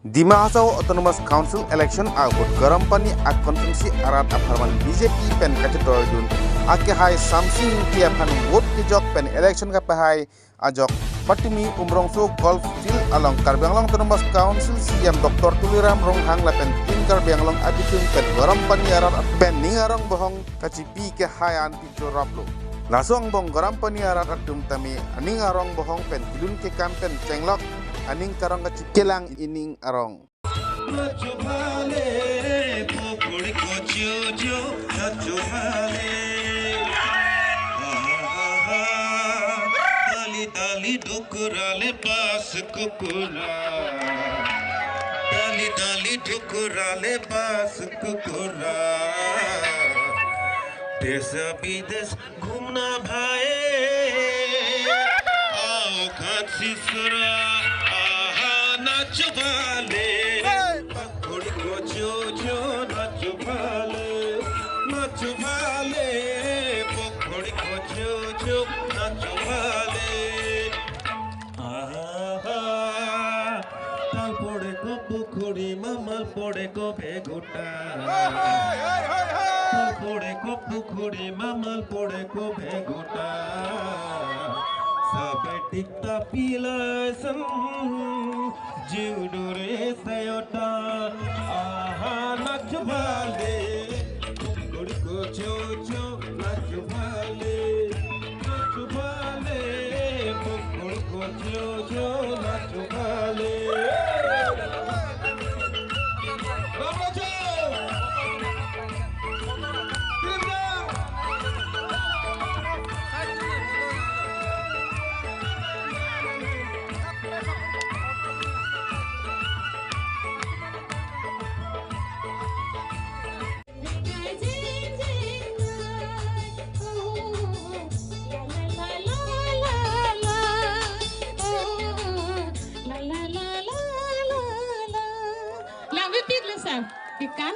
Dima Hasao Autonomous Council election agut garam pani ak konvensi arat aparman BJP pen kacetol dun ake hai samsing tiap han vote ki jok pen election ka pahai ajok patimi umrongso golf field along Karbianglong Autonomous Council siam Dr. Tuliram Ronghang lapen tim Karbianglong abitung pen garam pani arat pen ningarong bohong kacipi ke hayan picture raplo lasong bong garam pani arat atum tami ningarong bohong pen tilun ke kampen cenglok aning karong kecikelang ining arong. Dali dhukurale bas kukura, dali dhukurale bas kukura. देश विदेश घूमना भाई आओ कांची सुरा आहा नाच वाले पकड़ को जो जो नाच वाले पकड़ को जो जो नाच वाले आहा ताल पड़े को पुखुरी मामल पड़े को बेगुटा pore ko pukhuri mamal pore ko bhegota sabe tikta pilasam jiudure sayota aha nachvale pukhuri ko chocho nachvale pukhuri ko chocho nachvale Ikan?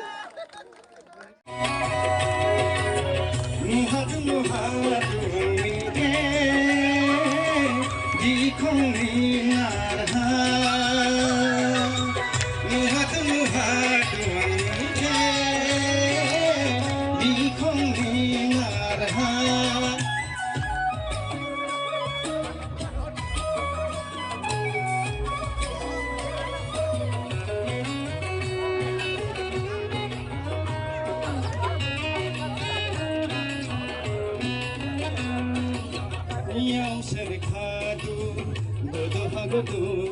yang serikadu bodoh hagodu